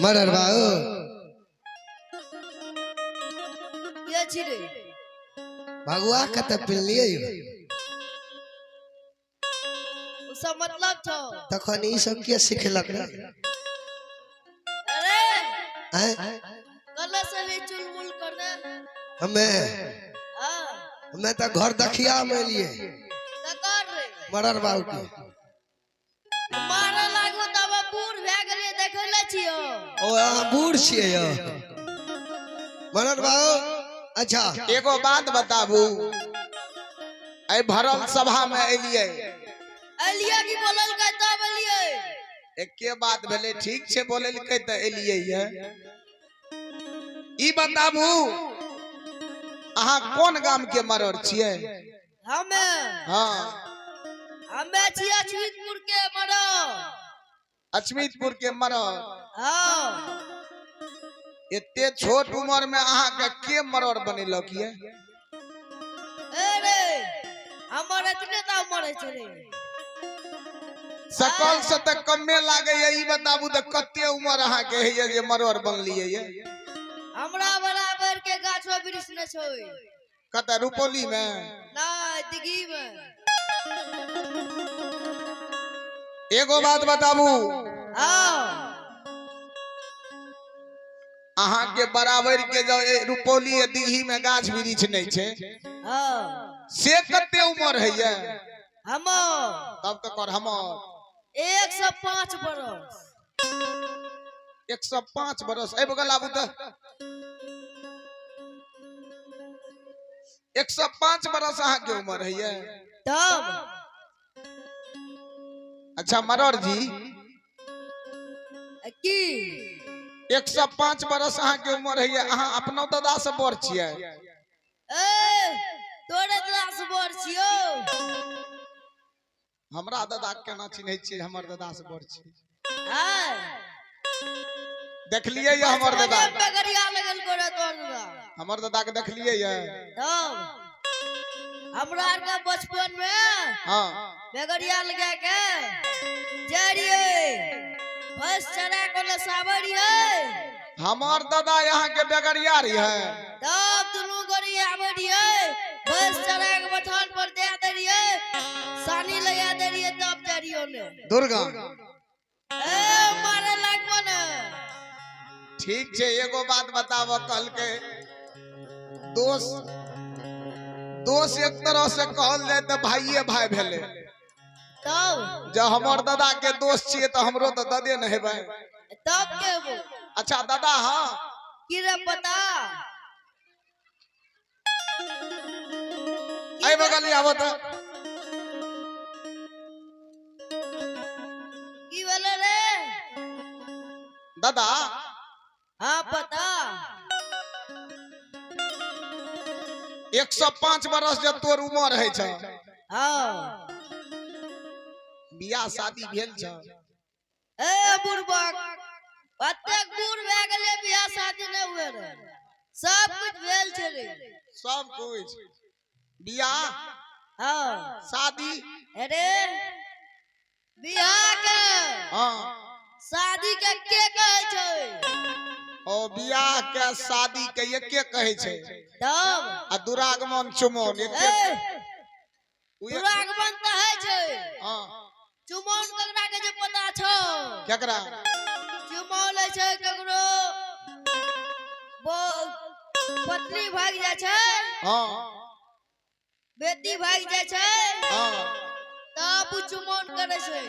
मरर बाओ ये छिरे भगवा कत पिल्लिए उसका मतलब छो तखन ई सब के सिखलक रे अरे हैं कल से भी चुलबुल कर दे हमें हां हमें तो घर दखिया में लिए का कर रे मरर बाऊ के मारे लागो तब बूढ़ भे गेले देखले छियो ओ अहाँ बूढ़ छिए यो मरर बाऊ अच्छा एगो बात बताबू आई भरल सभा में एलिए अलिया की बोलल का तब अलिए एके बात भेले ठीक छे बोले लिखे त एलिए ये ई बताबू अहाँ कौन गाम के मरर छिए हमें हां हमें छिया छुईतपुर के मरो अचमीतपुर के मरर हां एते छोट उम्र में अहाँ के मरर बनेलक ये अरे हमर इतने ता मरे छे रे सकल से त कमे लागे ये ई बताबू त कते उम्र अहाँ के है जे मरर बनलिए ये हमरा बराबर के गाछो वृक्ष न छोय कत रुपौली में ना दिघी में एगो बात बताबू हां अहाँ के बराबर के जो रुपौली दिघी में गाछ वृक्ष नहीं छे हां से कते उम्र है ये हम तब तो कर हमर 105 बरस 105 बरस ए बगल आबू त 105 बरस अहाँ के उम्र है ये तब अच्छा मरर जी की 105 बरस अहाँ के उम्र है ये अहाँ अपनो दादा से बड़ छिए ए तोरे क्लास बर छियो हमरा दादा केना चिन्है छियै हमर दादा से बड़ छिए हां देखलिए ये हमर दादा बेगरिया लगल कोरे तोर दादा हमर दादा के देखलिए ये तब हमरा आर का बचपन में हां बेगरिया लगा के जरिए बस चरा को सावरिए हमर दादा यहाँ के बेगरिया रही है तब दुनु गोरिया आवरिए बस चरा के बथान पर दे दरिए सानी लगा दरिए तब जरियो ने दुर्गा ए मारे लागबो ने ठीक छे एगो बात बताव कल के दोस्त एक तरह से कहल जाए तो भाईये भाई भेले तब जब हमर दादा के दोस्त छिए तो हमरो तो दादे न हेबे तब के वो अच्छा दादा हां की रे पता आई बगल आवो तो की बोले रे दादा हां पता 105 बरस जब तोर उम्र है छ हां बियाह शादी भेल छ ए बुढ़बा अतेक बूढ़ भे गेले बियाह शादी न हुए रे सब कुछ भेल छे रे सब कुछ बियाह हां शादी अरे बियाह के हां शादी के कहे छे ओ बियाह के शादी के एके कहे छै तब आ दुरागमन चुमन एके दुरागमन त है छे हां चुमन ककरा के जे पता छो केकरा चुमन ले छे ककरो वो पत्नी भाग जाय छे हां बेटी भाग जाय छे हां तब चुमन करे छे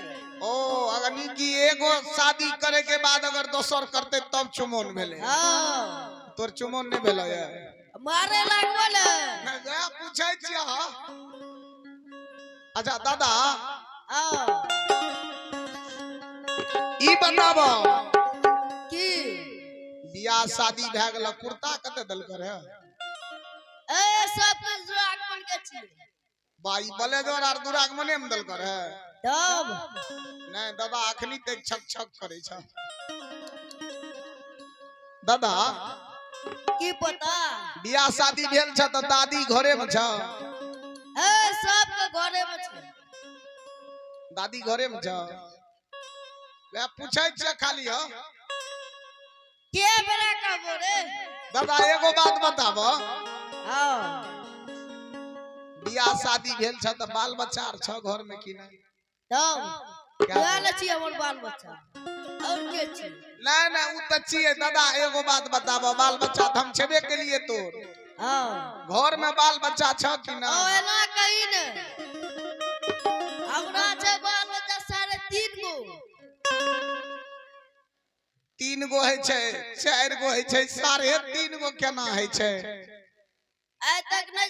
ओ अगर की एगो शादी करे के बाद अगर दोसर करते तब चुमन भेले हां तोर चुमन नहीं भेलो ये मारे लागबो ने मैं गया पूछै छिया अच्छा दादा हां ई बताबो की बियाह शादी भे गेल कुर्ता कते दल करे ए सब कुछ दुरागमन के छी बाई बलेदर आर दुरागमने में दल करे तब नहीं दादा अखनी तक छक छक करे छ दादा की पता बियाह शादी भेल छ त दादी घरे में छ ए सब के घरे में छे दादी घरे में छ वे पूछै छ खाली हो दादा एगो बात बताबो हाँ बियाह शादी भेल छ त बाल बच्चा आर छ घर में कि नहीं तब क्या? वह ले छिए हमर बाल बच्चा और के छी नहीं नहीं उ त छिए दादा एगो बात बताबो बाल बच्चा त हम छेबे के लिए तोर हाँ घर में बाल बच्चा छ कि ओ नहीं एना कही ने हमरा छै बाल बच्चा 3.5 गो 3 गो है छै 4 गो है छै 3.5 गो केना है छै आइ तक नहीं